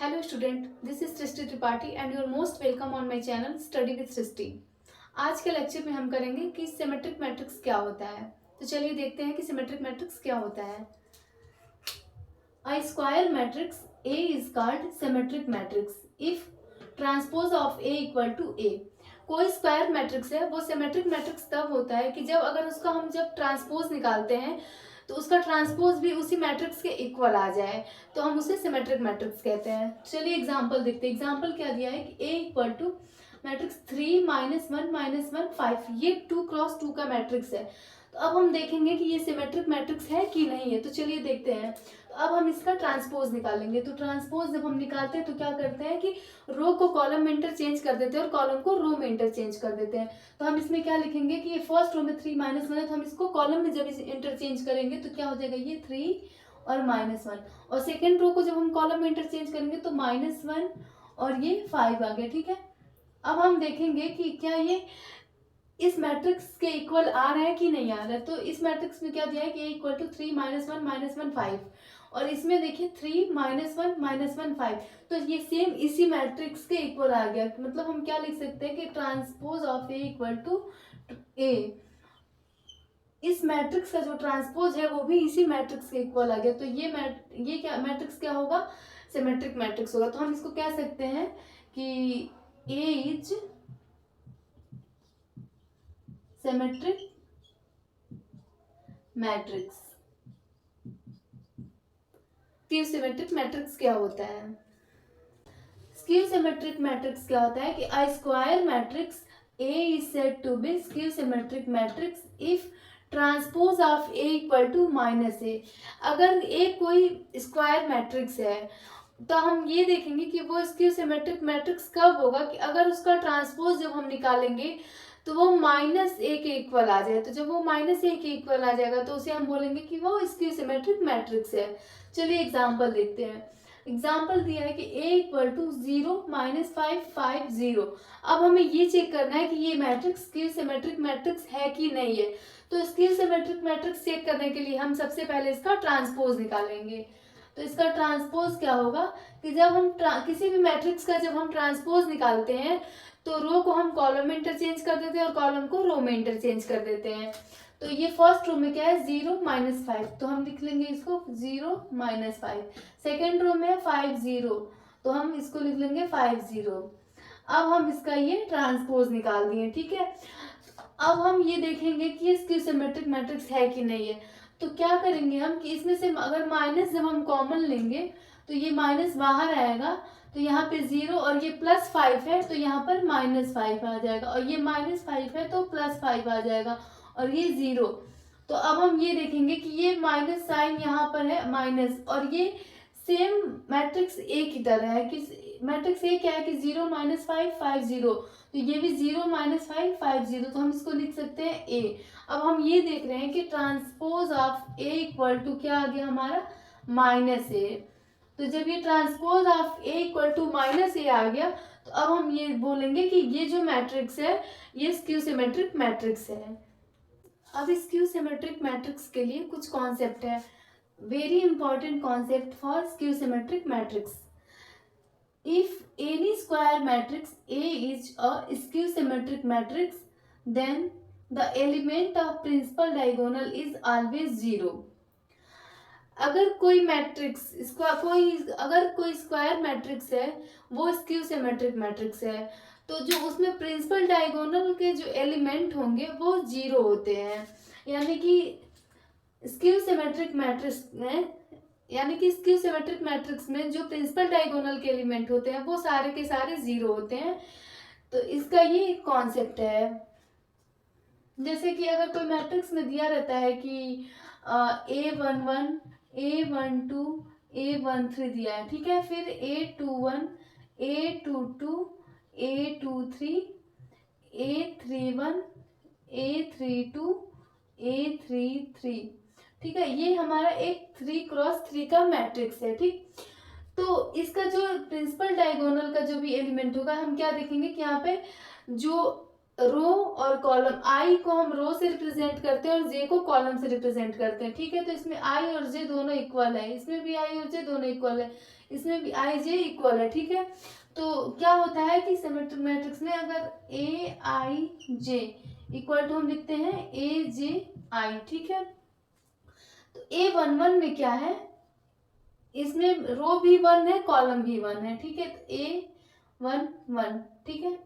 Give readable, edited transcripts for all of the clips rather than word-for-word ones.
Hello student, this is Srishti Tripathi and you are most welcome on my channel Study with Srishti। आज के lecture में हम करेंगे कि सिमेट्रिक मैट्रिक्स क्या होता है। तो चलिए देखते हैं कि सिमेट्रिक मैट्रिक्स क्या होता है। A square matrix A is called symmetric matrix if transpose of A equal to A। कोई स्क्वायर मैट्रिक्स है वो सिमेट्रिक मैट्रिक्स तब होता है कि जब अगर उसका हम जब ट्रांसपोज निकालते हैं तो उसका ट्रांसपोज भी उसी मैट्रिक्स के इक्वल आ जाए तो हम उसे सिमेट्रिक मैट्रिक्स कहते हैं। चलिए एग्जांपल देखते हैं। एग्जांपल क्या दिया है कि A इक्वल टू मैट्रिक्स 3 -1 -1 5, ये 2x2 का मैट्रिक्स है। तो अब हम देखेंगे कि ये सिमेट्रिक मैट्रिक्स है कि नहीं है। तो चलिए देखते हैं। तो अब हम इसका ट्रांसपोज निकालेंगे। तो ट्रांसपोज जब हम निकालते हैं तो क्या करते हैं कि रो को कॉलम में इंटरचेंज कर देते हैं और कॉलम को रो में इंटरचेंज कर देते हैं। तो हम इसमें क्या लिखेंगे कि ये फर्स्ट रो में 3 -1 है तो हम इसको कॉलम में जब इंटरचेंज करेंगे तो क्या हो जाएगा, ये 3 और -1। और सेकेंड रो को जब हम कॉलम में इंटरचेंज करेंगे तो -1 और ये 5 आ गया। ठीक है, अब हम देखेंगे कि क्या ये इस मैट्रिक्स के इक्वल आ रहा है कि नहीं आ रहा है। तो इस मैट्रिक्स में क्या दिया है कि A इक्वल टू 3 -1 -1 5 और इसमें देखिए 3 -1 -1 5। तो ये सेम इसी मैट्रिक्स के इक्वल आ गया। मतलब हम क्या लिख सकते हैं कि transpose of A equal to A, इस मैट्रिक्स का जो ट्रांसपोज है वो भी इसी मैट्रिक्स के इक्वल आ गया। तो ये क्या मैट्रिक्स क्या होगा, सिमेट्रिक मैट्रिक्स होगा। तो हम इसको कह सकते हैं कि A is symmetric matrix. Skew symmetric matrix क्या होता है? स्क्यू सिमेट्रिक मैट्रिक्स क्या होता है कि a square matrix A is said to be skew symmetric matrix if transpose of A equal to -A। अगर A कोई स्क्वायर मैट्रिक्स है तो हम ये देखेंगे कि वो स्क्यू सिमेट्रिक मैट्रिक्स कब होगा कि अगर उसका ट्रांसपोज जब हम निकालेंगे तो वो -A के इक्वल आ जाए। तो जब वो -A के इक्वल आ जाएगा तो उसे हम बोलेंगे कि वो स्क्यू सिमेट्रिक मैट्रिक्स है। चलिए एग्जांपल देखते हैं। एग्जाम्पल दिया है कि A इक्वल टू 0 -5 5 0। अब हमें ये चेक करना है कि ये मैट्रिक्स स्क्यू सिमेट्रिक मैट्रिक्स है कि नहीं है। तो स्क्यू सिमेट्रिक मैट्रिक्स चेक करने के लिए हम सबसे पहले इसका ट्रांसपोज निकालेंगे। तो इसका ट्रांसपोज क्या होगा कि जब हम किसी भी मैट्रिक्स का जब हम ट्रांसपोज निकालते हैं तो रो को हम कॉलम में इंटरचेंज कर देते हैं और कॉलम को रो में इंटरचेंज कर देते हैं। तो ये फर्स्ट रो में क्या है 0 -5, तो हम लिख लेंगे इसको 0 -5। सेकेंड रो में 5 0, तो हम इसको लिख लेंगे 5 0। अब हम इसका ये ट्रांसपोज निकाल दिए। ठीक है, अब हम ये देखेंगे कि ये स्क्यू सिमेट्रिक मैट्रिक्स है कि नहीं है। तो क्या करेंगे हम कि इसमें से अगर माइनस जब हम कॉमन लेंगे तो ये माइनस बाहर आएगा। तो यहाँ पे 0 और ये +5 है तो यहाँ पर -5 आ जाएगा और ये -5 है तो +5 आ जाएगा और ये 0। तो अब हम ये देखेंगे कि ये माइनस साइन यहाँ पर है माइनस, और ये सेम मैट्रिक्स A की तरह है कि मैट्रिक्स A क्या है कि 0 -5 5 0। तो ये भी 0 -5 5 0, तो हम इसको लिख सकते हैं A। अब हम ये देख रहे हैं कि transpose of A equal to क्या आ गया हमारा -A। तो जब ये transpose of A equal to -A आ गया तो अब हम ये बोलेंगे कि ये जो मैट्रिक्स है ये स्क्यू सिमेट्रिक मैट्रिक्स है। अब स्क्यू सिमेट्रिक मैट्रिक्स के लिए कुछ कॉन्सेप्ट है, very important concept for skew symmetric matrix. If any square matrix A is a skew symmetric matrix, then the element of principal diagonal is always 0। अगर कोई matrix अगर कोई स्क्वायर मैट्रिक्स है वो स्क्यू सिमेट्रिक मैट्रिक्स है तो जो उसमें प्रिंसिपल डायगोनल के जो एलिमेंट होंगे वो 0 होते हैं। यानी कि स्क्यू सिमेट्रिक मैट्रिक्स में जो प्रिंसिपल डायगोनल के एलिमेंट होते हैं वो सारे के सारे 0 होते हैं। तो इसका ये कॉन्सेप्ट है। जैसे कि अगर कोई मैट्रिक्स में दिया रहता है कि A11 A12 A13 दिया है, ठीक है, फिर A21 A22 A23 A31 A32 A33, ठीक है, ये हमारा एक 3x3 का मैट्रिक्स है। ठीक, तो इसका जो प्रिंसिपल डायगोनल का जो भी एलिमेंट होगा हम क्या देखेंगे कि यहाँ पे जो रो और कॉलम, आई को हम रो से रिप्रेजेंट करते हैं और जे को कॉलम से रिप्रेजेंट करते हैं। ठीक है, तो इसमें आई और जे दोनों इक्वल है, इसमें भी आई और जे दोनों इक्वल है, इसमें भी आई जे इक्वल है, ठीक है। तो क्या होता है कि सिमेट्रिक मैट्रिक्स में अगर ए आई जे इक्वल टू हम लिखते हैं ए जे आई, ठीक है। तो A11 में क्या है, इसमें रो भी 1 है, कॉलम भी 1 है, ठीक है। तो A11, ठीक है,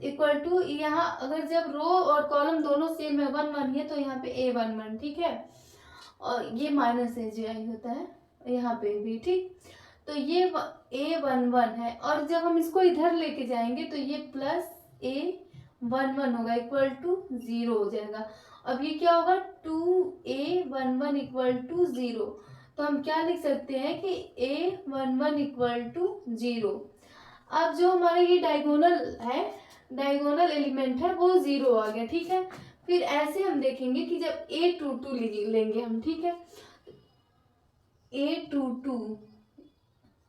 इक्वल टू यहाँ अगर जब रो और कॉलम दोनों सेम है 1 1 है तो यहाँ पे A11, ठीक है। और ये माइनस ए जे आई होता है यहाँ पे भी, ठीक। तो ये A11 है और जब हम इसको इधर लेके जाएंगे तो ये प्लस A11 होगा इक्वल टू 0 हो जाएगा। अब ये क्या होगा 2A11 इक्वल टू 0। तो हम क्या लिख सकते हैं कि A11 इक्वल टू 0। अब जो हमारा ये डायगोनल है, डायगोनल एलिमेंट है वो 0 आ गया, ठीक है। फिर ऐसे हम देखेंगे कि जब A22 लेंगे हम, ठीक है, A22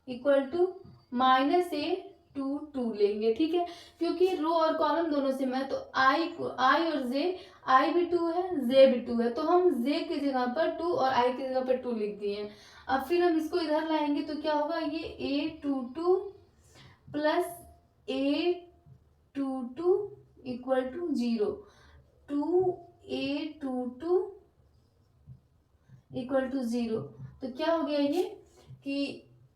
equal to minus A22 लेंगे, ठीक है, क्योंकि रो और कॉलम दोनों सेम है। तो आई और जे, आई भी 2 है, जे भी 2 है, तो हम जे की जगह पर 2 और आई की जगह पर 2 लिख दिए हैं। अब फिर हम इसको इधर लाएंगे तो क्या होगा, ये A22 plus A22 equal to 0, 2A22 equal to 0। तो क्या हो गया ये कि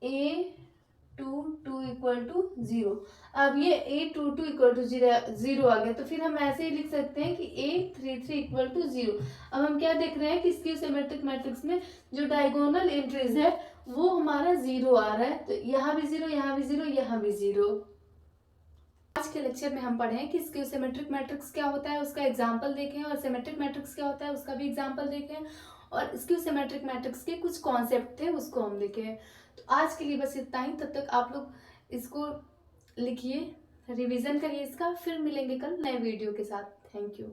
A22 इक्वल टू 0। अब ये A22 इक्वल टू 0 आ गया, तो फिर हम ऐसे ही लिख सकते हैं कि A33 इक्वल टू 0। अब हम क्या देख रहे हैं कि स्क्यू सिमेट्रिक मैट्रिक्स में जो डायगोनल एंट्रीज है वो हमारा 0 आ रहा है। तो यहाँ भी 0, यहाँ भी 0, यहाँ भी 0। आज के लेक्चर में हम पढ़े कि स्क्यू सिमेट्रिक मैट्रिक्स क्या होता है उसका एग्जाम्पल देखें, और सिमेट्रिक मैट्रिक्स क्या होता है उसका भी एग्जाम्पल देखें, और स्क्यू सिमेट्रिक मैट्रिक्स के कुछ कॉन्सेप्ट थे उसको हम देखें। तो आज के लिए बस इतना ही। तब तक आप लोग इसको लिखिए, रिवीजन करिए इसका, फिर मिलेंगे कल नए वीडियो के साथ। Thank you.